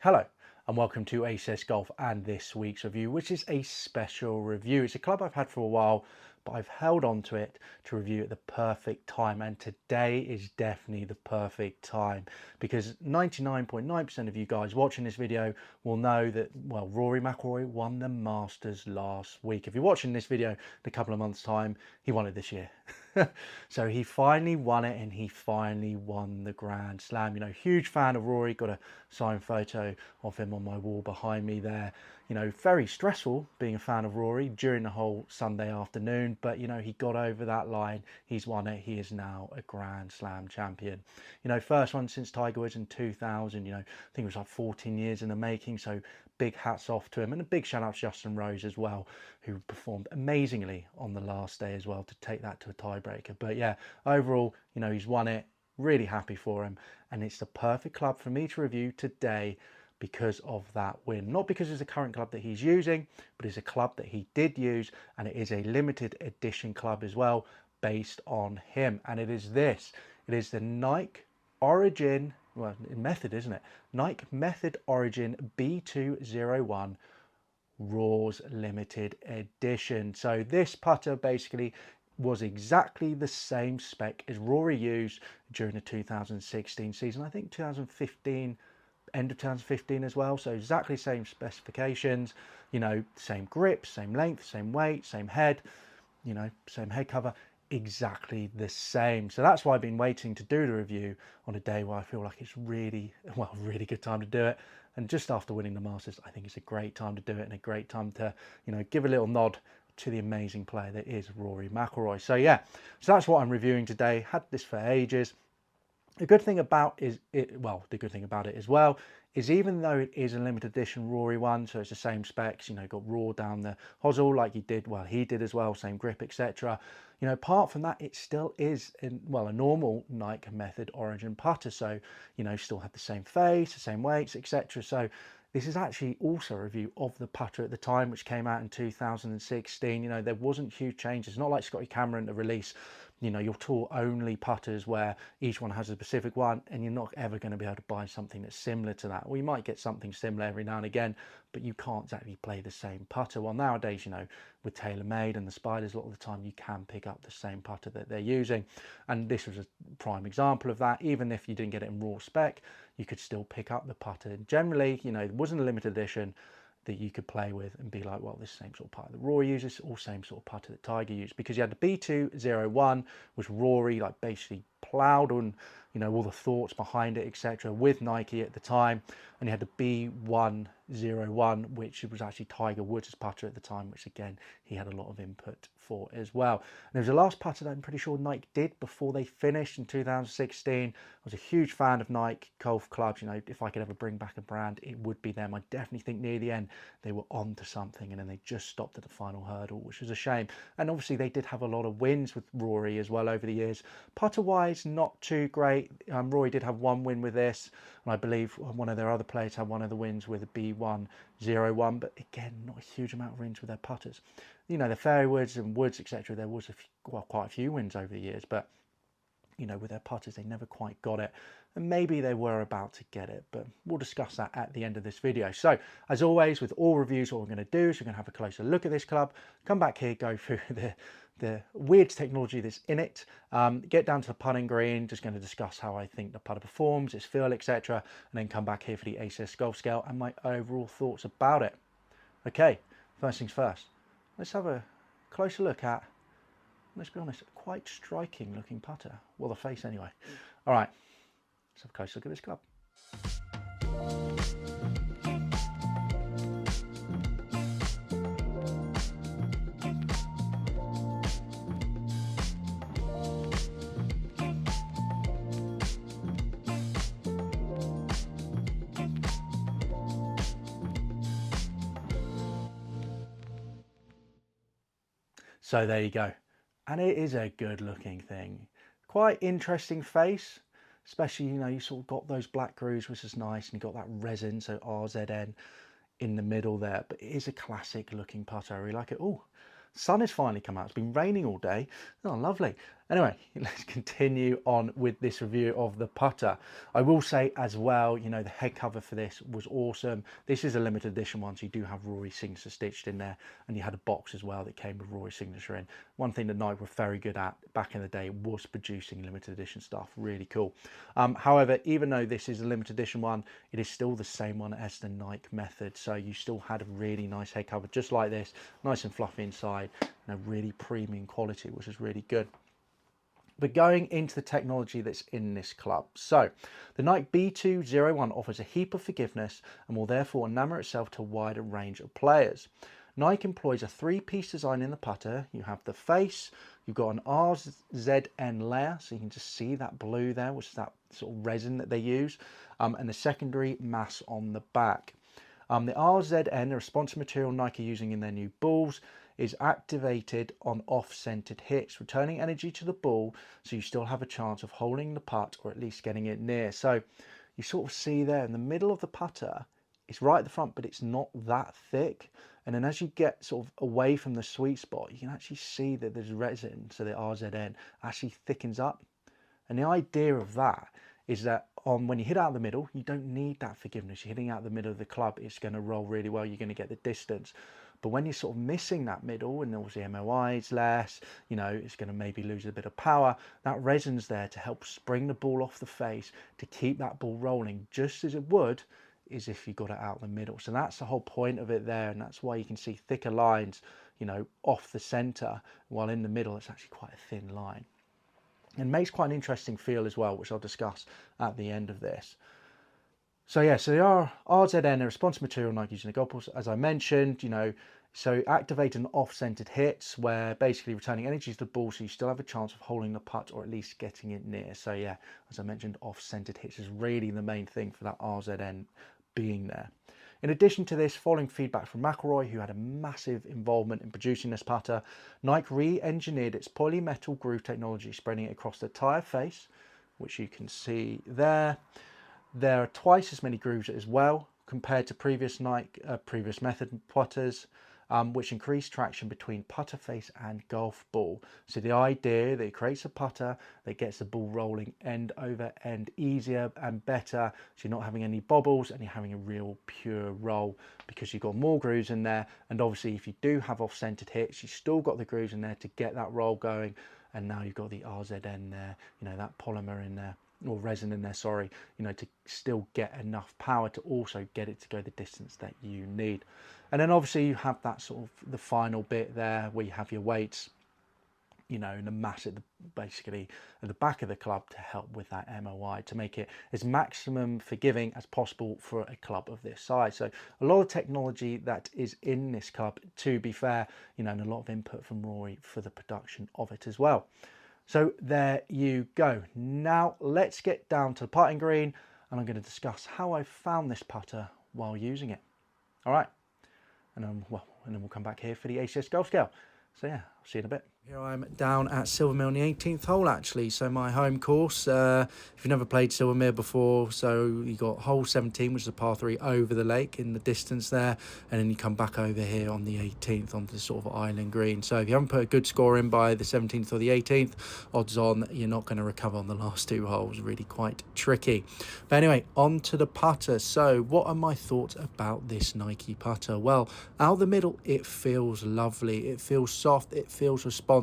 Hello and welcome to Aces Golf and this week's review, which is a special review. It's a club I've had for a while, but I've held on to it to review at the perfect time, and today is definitely the perfect time because 99.9% of you guys watching this video will know that, well, Rory McIlroy won the Masters last week. If you're watching this video in a couple of months' time, he won it this year. So he finally won it, and he finally won the Grand Slam. You know, huge fan of Rory, got a signed photo of him on my wall behind me there. You know, very stressful being a fan of Rory during the whole Sunday afternoon, but you know, he got over that line, he's won it, he is now a Grand Slam champion. You know, first one since Tiger Woods in 2000, you know, I think it was like 14 years in the making, so big hats off to him, and a big shout out to Justin Rose as well, who performed amazingly on the last day as well to take that to a tiebreaker. But yeah, overall, you know, he's won it, really happy for him, and it's the perfect club for me to review today because of that win. Not because it's a current club that he's using, but it's a club that he did use, and it is a limited edition club as well based on him, and it is this. It is the Nike Origin, well, method, isn't it? Nike Method Origin B201 Raw's limited edition. So this putter basically was exactly the same spec as Rory used during the 2016 season. I think 2015, end of 2015 as well. So exactly same specifications, you know, same grip, same length, same weight, same head, you know, same head cover, exactly the same. So that's why I've been waiting to do the review on a day where I feel like it's really, well, really good time to do it. And just after winning the Masters, I think it's a great time to do it, and a great time to, you know, give a little nod to the amazing player that is Rory McIlroy. So yeah, so that's what I'm reviewing today. Had this for ages. The good thing about the good thing about it as well is, even though it is a limited edition Rory one, so it's the same specs, you know, got raw down the hosel like he did as well, same grip, etc. You know, apart from that, it still is a normal Nike Method Origin putter. So, you know, still have the same face, the same weights, etc. So this is actually also a review of the putter at the time, which came out in 2016. You know, there wasn't huge changes. Not like Scotty Cameron to release, you know, your tour only putters where each one has a specific one, and you're not ever going to be able to buy something that's similar to that. Well, you might get something similar every now and again, but you can't exactly play the same putter. Well, nowadays, you know, with TaylorMade and the Spiders, a lot of the time you can pick up the same putter that they're using. And this was a prime example of that. Even if you didn't get it in raw spec, you could still pick up the putter. And generally, you know, it wasn't a limited edition that you could play with and be like, well, this same sort of putter that Rory uses, or same sort of putter that Tiger used, because you had the B201, which Rory like basically plowed on, you know, all the thoughts behind it, etc., with Nike at the time, and you had the B101, which was actually Tiger Woods' putter at the time, which again he had a lot of input for as well. And there was the last putter that I'm pretty sure Nike did before they finished in 2016. I was a huge fan of Nike golf clubs. You know, if I could ever bring back a brand, it would be them. I definitely think near the end they were on to something, and then they just stopped at the final hurdle, which was a shame. And obviously they did have a lot of wins with Rory as well over the years. Putter wise, not too great. Rory did have one win with this, and I believe one of their other players had one of the wins with a B101, but again, not a huge amount of wins with their putters. You know, the fairways and woods, etc., there was quite a few wins over the years, but you know, with their putters, they never quite got it, and maybe they were about to get it, but we'll discuss that at the end of this video. So as always, with all reviews, what we're going to do is we're going to have a closer look at this club, come back here, go through the weird technology that's in it, get down to the putting green, just going to discuss how I think the putter performs, its feel, etc., and then come back here for the ACS golf scale and my overall thoughts about it. Okay, first things first, let's have a closer look at, let's be honest, quite striking looking putter. Well, the face anyway. All right, let's have a closer look at this club. So there you go. And it is a good looking thing. Quite interesting face, especially, you know, you sort of got those black grooves, which is nice, and you got that resin, so RZN in the middle there. But it is a classic looking putter. I really like it. Oh, sun has finally come out. It's been raining all day. Oh, lovely. Anyway, let's continue on with this review of the putter. I will say as well, you know, the head cover for this was awesome. This is a limited edition one, so you do have Rory's signature stitched in there, and you had a box as well that came with Rory's signature in. One thing that Nike were very good at back in the day was producing limited edition stuff. Really cool. However, even though this is a limited edition one, it is still the same one as the Nike Method. So you still had a really nice head cover, just like this, nice and fluffy inside, and a really premium quality, which is really good. But going into the technology that's in this club. So the Nike B201 offers a heap of forgiveness and will therefore enamor itself to a wider range of players. Nike employs a three-piece design in the putter. You have the face, you've got an RZN layer, so you can just see that blue there, which is that sort of resin that they use, and the secondary mass on the back. The RZN, the responsive material Nike are using in their new balls, is activated on off-centered hits, returning energy to the ball so you still have a chance of holding the putt or at least getting it near. So you sort of see there in the middle of the putter, it's right at the front, but it's not that thick. And then as you get sort of away from the sweet spot, you can actually see that there's resin, so the RZN actually thickens up. And the idea of that is that when you hit out the middle, you don't need that forgiveness. You're hitting out the middle of the club, it's going to roll really well, you're going to get the distance. But when you're sort of missing that middle, and obviously MOI's less, you know, it's going to maybe lose a bit of power, that resin's there to help spring the ball off the face, to keep that ball rolling just as it would is if you got it out the middle. So that's the whole point of it there, and that's why you can see thicker lines, you know, off the center, while in the middle it's actually quite a thin line. And makes quite an interesting feel as well, which I'll discuss at the end of this. So yeah, so the RZN, a responsive material Nike using the goggles, as I mentioned, you know, so activating off-centered hits where basically returning energy to the ball so you still have a chance of holding the putt or at least getting it near. So yeah, as I mentioned, off-centered hits is really the main thing for that RZN being there. In addition to this, following feedback from McIlroy, who had a massive involvement in producing this putter, Nike re-engineered its polymetal groove technology, spreading it across the entire face, which you can see there. There are twice as many grooves as well compared to previous method putters, which increase traction between putter face and golf ball. So the idea that it creates a putter that gets the ball rolling end over end easier and better, so you're not having any bobbles and you're having a real pure roll because you've got more grooves in there. And obviously if you do have off-centered hits, you've still got the grooves in there to get that roll going. And now you've got the RZN there, you know, that polymer in there, or resin in there, sorry, you know, to still get enough power to also get it to go the distance that you need. And then obviously you have that sort of the final bit there where you have your weights, you know, and the mass at the, basically at the back of the club to help with that MOI, to make it as maximum forgiving as possible for a club of this size. So a lot of technology that is in this club, to be fair, you know, and a lot of input from Rory for the production of it as well. So there you go. Now let's get down to the putting green, and I'm going to discuss how I found this putter while using it. All right, and then we'll come back here for the ACS Golf Scale. So yeah, I'll see you in a bit. Here I'm down at Silvermere on the 18th hole, actually. So my home course, if you've never played Silvermere before, so you got hole 17, which is a par 3 over the lake in the distance there, and then you come back over here on the 18th onto the sort of island green. So if you haven't put a good score in by the 17th or the 18th, odds on you're not going to recover on the last two holes. Really quite tricky. But anyway, on to the putter. So what are my thoughts about this Nike putter? Well, out the middle, it feels lovely. It feels soft. It feels responsive.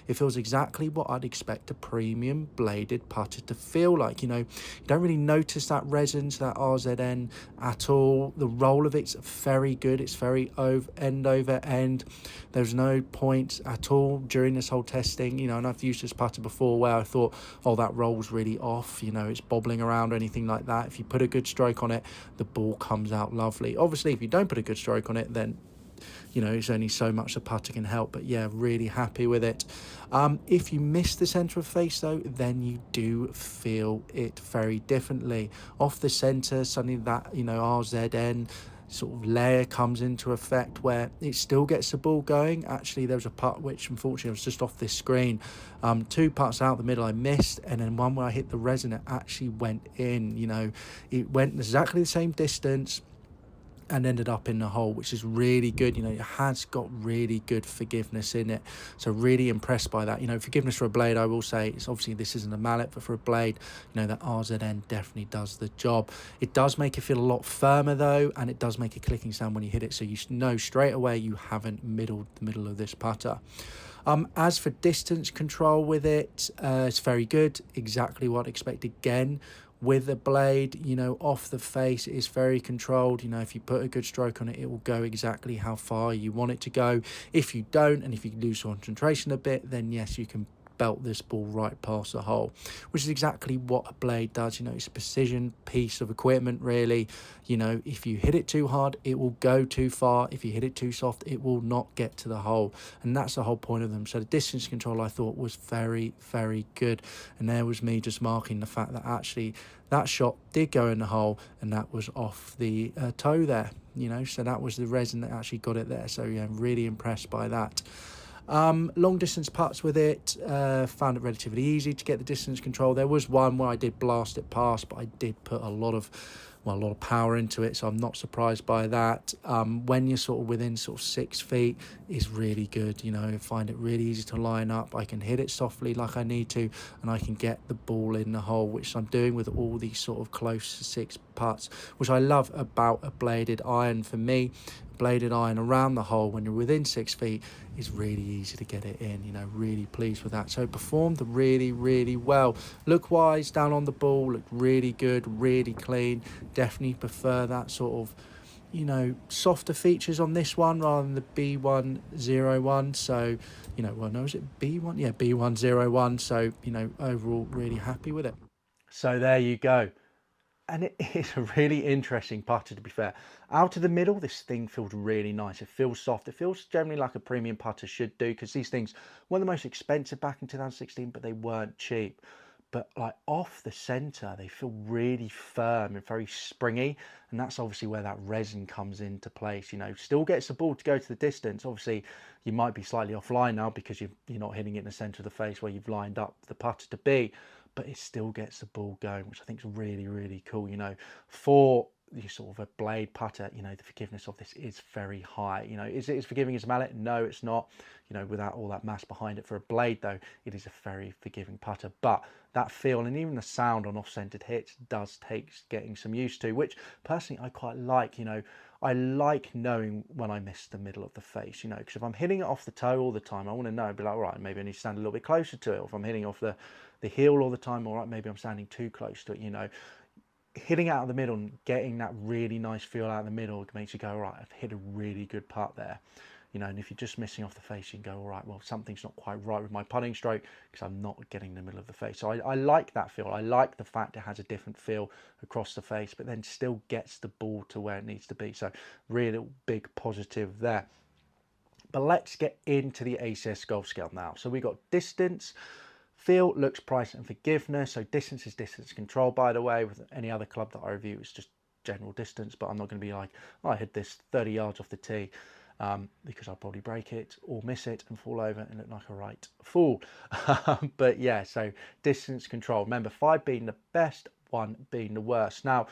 It feels exactly what I'd expect a premium bladed putter to feel like. You know, you don't really notice that resin, that RZN at all. The roll of it's very good. It's very end over end. There's no point at all during this whole testing, you know, and I've used this putter before where I thought, oh, that roll's really off, you know, it's bobbling around or anything like that. If you put a good stroke on it, the ball comes out lovely. Obviously, if you don't put a good stroke on it, then you know, it's only so much the putter can help. But yeah, really happy with it. If you miss the centre of face though, then you do feel it very differently. Off the centre, suddenly that, you know, RZN sort of layer comes into effect where it still gets the ball going. Actually, there was a putt which unfortunately was just off this screen. Two putts out the middle I missed, and then one where I hit the resin, it actually went in. You know, it went exactly the same distance. and ended up in the hole, which is really good. You know, it has got really good forgiveness in it, so really impressed by that. You know, forgiveness for a blade, I will say, it's obviously this isn't a mallet, but for a blade, you know, that RZN definitely does the job. It does make it feel a lot firmer though, and it does make a clicking sound when you hit it, so you know straight away you haven't middled the middle of this putter. As for distance control with it, it's very good, exactly what I expected. Again, with a blade, you know, off the face, it's very controlled. You know, if you put a good stroke on it, it will go exactly how far you want it to go. If you don't, and if you lose concentration a bit, then yes, you can belt this ball right past the hole, which is exactly what a blade does. You know, it's a precision piece of equipment, really. You know, if you hit it too hard, it will go too far. If you hit it too soft, it will not get to the hole, and that's the whole point of them. So the distance control, I thought, was very, very good, and there was me just marking the fact that actually that shot did go in the hole, and that was off the toe there, you know, so that was the resin that actually got it there. So yeah, I'm really impressed by that. Long distance putts with it, found it relatively easy to get the distance control. There was one where I did blast it past, but I did put a lot of power into it, so I'm not surprised by that. When you're sort of within sort of 6 feet, is really good. You know, I find it really easy to line up. I can hit it softly like I need to, and I can get the ball in the hole, which I'm doing with all these sort of close to 6 putts, which I love about a bladed iron. For me, bladed iron around the hole when you're within 6 feet is really easy to get it in. You know, really pleased with that. So it performed really, really well. Look wise, down on the ball, looked really good, really clean. Definitely prefer that sort of, you know, softer features on this one rather than the B101. So, you know, well, no, is it B1? Yeah, B101. So, you know, overall really happy with it. So there you go. And it is a really interesting putter, to be fair. Out of the middle, this thing feels really nice. It feels soft. It feels generally like a premium putter should do, because these things were the most expensive back in 2016, but they weren't cheap. But like off the center, they feel really firm and very springy. And that's obviously where that resin comes into place. You know, still gets the ball to go to the distance. Obviously, you might be slightly offline now because you're not hitting it in the center of the face where you've lined up the putter to be, but it still gets the ball going, which I think is really, really cool. You know, for you sort of a blade putter, you know, the forgiveness of this is very high. You know, is it as forgiving as a mallet? No, it's not. You know, without all that mass behind it. For a blade though, it is a very forgiving putter. But that feel and even the sound on off-centered hits does take getting some used to, which personally I quite like. You know, I like knowing when I miss the middle of the face, you know, because if I'm hitting it off the toe all the time, I want to know, be like, all right, maybe I need to stand a little bit closer to it. Or if I'm hitting off the heel all the time, all right, maybe I'm standing too close to it. You know, hitting out of the middle and getting that really nice feel out of the middle makes you go, all right, I've hit a really good putt there. You know, and if you're just missing off the face, you can go, all right, well, something's not quite right with my putting stroke because I'm not getting the middle of the face. So I like that feel. I like the fact it has a different feel across the face, but then still gets the ball to where it needs to be. So really big positive there. But let's get into the ACS golf scale now. So we got distance, feel, looks, price, and forgiveness. So distance is distance control, by the way. With any other club that I review, it's just general distance, but I'm not going to be like, oh, I hit this 30 yards off the tee. Because I'll probably break it or miss it and fall over and look like a right fool. But yeah, so distance control. Remember, 5 being the best, 1 being the worst. Now,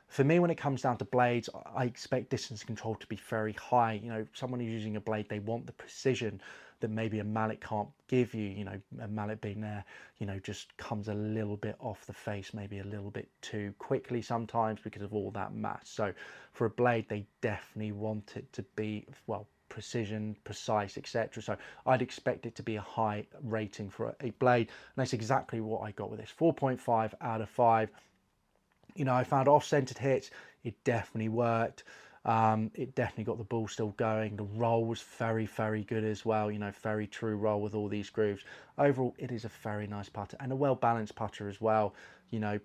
for me, when it comes down to blades, I expect distance control to be very high. You know, someone who's using a blade, they want the precision that maybe a mallet can't give you. You know, a mallet being there, you know, just comes a little bit off the face, maybe a little bit too quickly sometimes because of all that mass. So for a blade, they definitely want it to be, well, precision, precise, etc. So I'd expect it to be a high rating for a blade, and that's exactly what I got with this. 4.5 out of 5. You know, I found off-centered hits, it definitely worked. It definitely got the ball still going. The roll was very, very good as well. You know, very true roll with all these grooves. Overall, it is a very nice putter and a well-balanced putter as well. You know,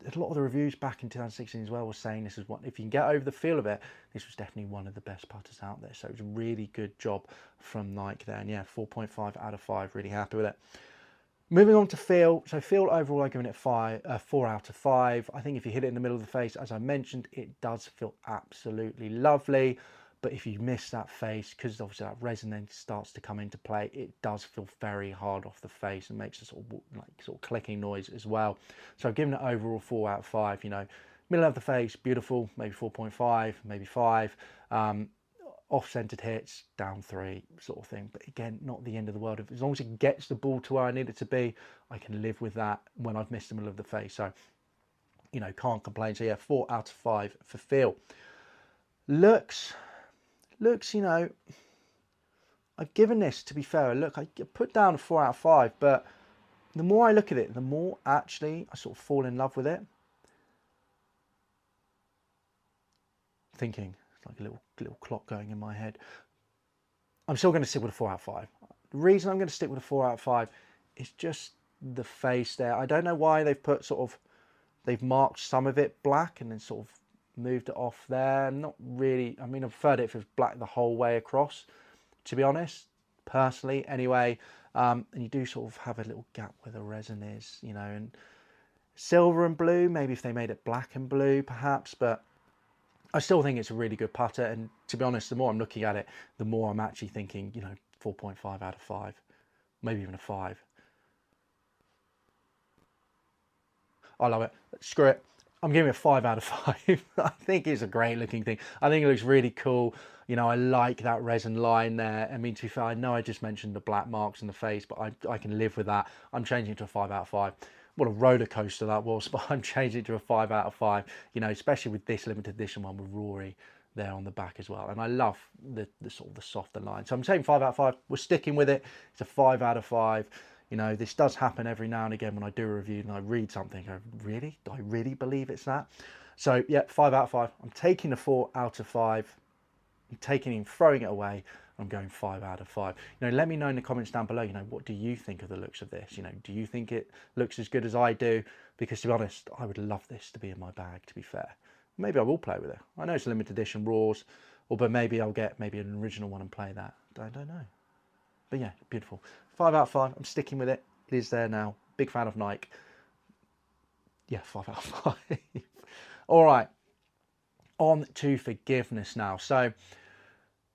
a lot of the reviews back in 2016 as well were saying this is what, if you can get over the feel of it, this was definitely one of the best putters out there. So it was a really good job from Nike there. And yeah, 4.5 out of 5, really happy with it. Moving on to feel. So feel overall, I'm giving it 4 out of 5. I think if you hit it in the middle of the face, as I mentioned, it does feel absolutely lovely. But if you miss that face, because obviously that resin then starts to come into play, it does feel very hard off the face and makes a sort of clicking noise as well. So I've given it overall 4 out of 5. You know, Middle of the face, beautiful, maybe 4.5, maybe 5. Off-centered hits, down 3 sort of thing. But again, not the end of the world. As long as it gets the ball to where I need it to be, I can live with that when I've missed the middle of the face. So, you know, can't complain. So yeah, 4 out of 5 for feel. Looks, you know, I've given this, to be fair, look, I put down a 4 out of 5, but the more I look at it, the more actually I sort of fall in love with it. Thinking, it's like a little clock going in my head. I'm still going to stick with a 4 out of 5. The reason I'm going to stick with a 4 out of 5 is just the face there. I don't know why they've put they've marked some of it black and then sort of moved it off there. Not really. I mean, I preferred it if it was black the whole way across, to be honest, personally. Anyway, and you do sort of have a little gap where the resin is, you know, and silver and blue. Maybe if they made it black and blue, perhaps, but I still think it's a really good putter. And to be honest, the more I'm looking at it, the more I'm actually thinking, you know, 4.5 out of 5, maybe even a 5. I love it. Screw it. I'm giving it a 5 out of 5. I think it's a great looking thing. I think it looks really cool. You know, I like that resin line there. I mean, to be fair, I know I just mentioned the black marks in the face, but I can live with that. I'm changing it to a 5 out of 5. What a roller coaster that was, but I'm changing it to a 5 out of 5. You know, especially with this limited edition one with Rory there on the back as well. And I love the sort of the softer line. So I'm saying 5 out of 5. We're sticking with it. It's a 5 out of 5. You know, this does happen every now and again when I do a review and I read something. Really? Do I really believe it's that? So, yeah, 5 out of 5. I'm taking the 4 out of 5. I'm taking it and throwing it away. I'm going 5 out of 5. You know, let me know in the comments down below, you know, what do you think of the looks of this? You know, do you think it looks as good as I do? Because to be honest, I would love this to be in my bag, to be fair. Maybe I will play with it. I know it's a limited edition Raws, but maybe I'll get maybe an original one and play that. I don't know. But yeah, beautiful. 5 out of 5. I'm sticking with it. It is there now. Big fan of Nike. Yeah, 5 out of 5. All right. On to forgiveness now. So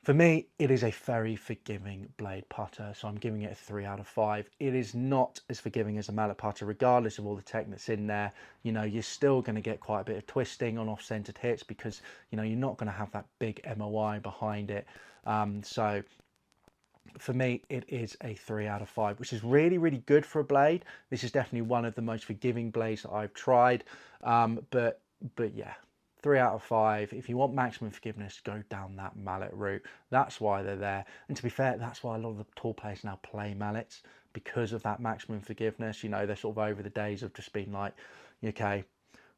for me, it is a very forgiving blade putter. So I'm giving it a 3 out of 5. It is not as forgiving as a mallet putter, regardless of all the tech that's in there. You know, you're still going to get quite a bit of twisting on off-centered hits because, you know, you're not going to have that big MOI behind it. So for me, it is a 3 out of 5, which is really, really good for a blade. This is definitely one of the most forgiving blades that I've tried. But yeah, 3 out of 5. If you want maximum forgiveness, go down that mallet route. That's why they're there. And to be fair, that's why a lot of the tour players now play mallets, because of that maximum forgiveness. You know, they're sort of over the days of just being like, okay,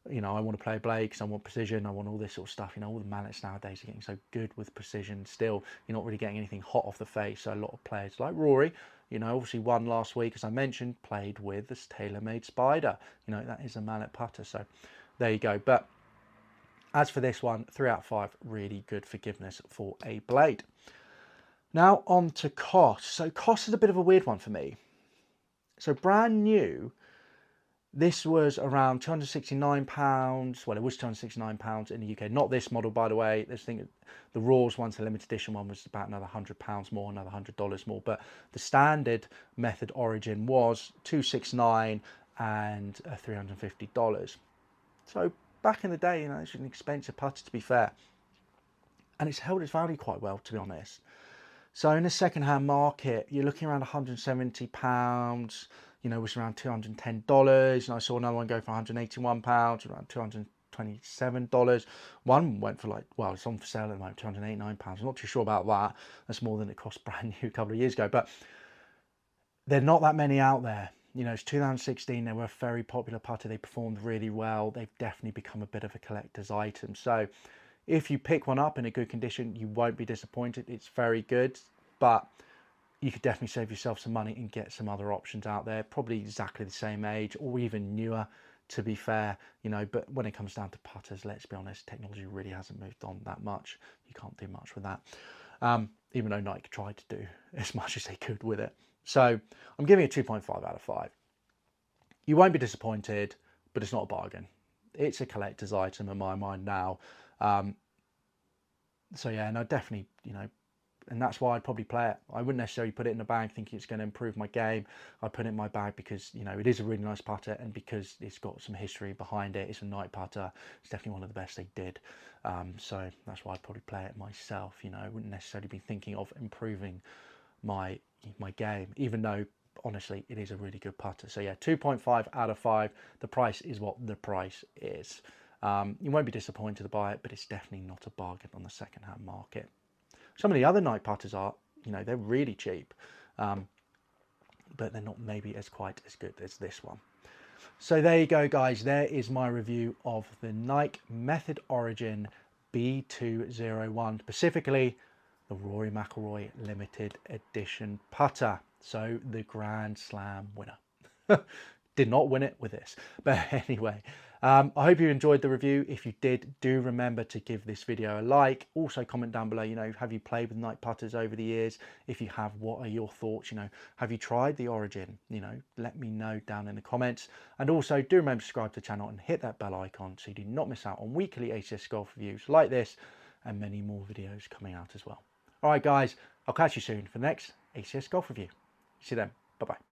you know, I want to play a blade because I want precision, I want all this sort of stuff. You know, all the mallets nowadays are getting so good with precision. Still, you're not really getting anything hot off the face. So a lot of players like Rory, you know, obviously won last week, as I mentioned, played with this TaylorMade Spider. You know, that is a mallet putter. So there you go. But as for this one, 3 out of 5, really good forgiveness for a blade. Now on to cost. So cost is a bit of a weird one for me. So brand new, this was around £269. Well, it was £269 in the UK. Not this model, by the way. This thing, the Raws one, the limited edition one, was about another £100 more, another $100 more. But the standard Method Origin was $269 and $350. So back in the day, you know, it's an expensive putter, to be fair. And it's held its value quite well, to be honest. So in the second-hand market, you're looking around £170, you know, which is around $210. And I saw another one go for £181, around $227. One went for like, well, it's on for sale at the moment, £289. I'm not too sure about that. That's more than it cost brand new a couple of years ago. But there are not that many out there. You know, it's 2016, they were a very popular putter. They performed really well. They've definitely become a bit of a collector's item. So if you pick one up in a good condition, you won't be disappointed. It's very good, but you could definitely save yourself some money and get some other options out there, probably exactly the same age or even newer, to be fair, you know. But when it comes down to putters, let's be honest, technology really hasn't moved on that much. You can't do much with that, even though Nike tried to do as much as they could with it. So I'm giving it 2.5 out of 5. You won't be disappointed, but it's not a bargain. It's a collector's item in my mind now. So yeah, and I definitely, you know, and that's why I'd probably play it. I wouldn't necessarily put it in the bag thinking it's going to improve my game. I put it in my bag because, you know, it is a really nice putter, and because it's got some history behind it. It's a night putter. It's definitely one of the best they did. So that's why I'd probably play it myself. You know, I wouldn't necessarily be thinking of improving my game, even though honestly it is a really good putter. So yeah, 2.5 out of 5. The price is what the price is. You won't be disappointed to buy it, but it's definitely not a bargain on the second-hand market. Some of the other night putters are, you know, they're really cheap, but they're not maybe quite as good as this one. So there you go, guys. There is my review of the Nike Method Origin B201, specifically the Rory McIlroy limited edition putter. So the Grand Slam winner. Did not win it with this, but anyway, I hope you enjoyed the review. If you did, do remember to give this video a like. Also comment down below, you know, have you played with night putters over the years? If you have, what are your thoughts? You know, have you tried the Origin? You know, let me know down in the comments. And also do remember to subscribe to the channel and hit that bell icon so you do not miss out on weekly ACS golf reviews like this, and many more videos coming out as well. All right, guys, I'll catch you soon for the next ACS golf review. See you then. Bye-bye.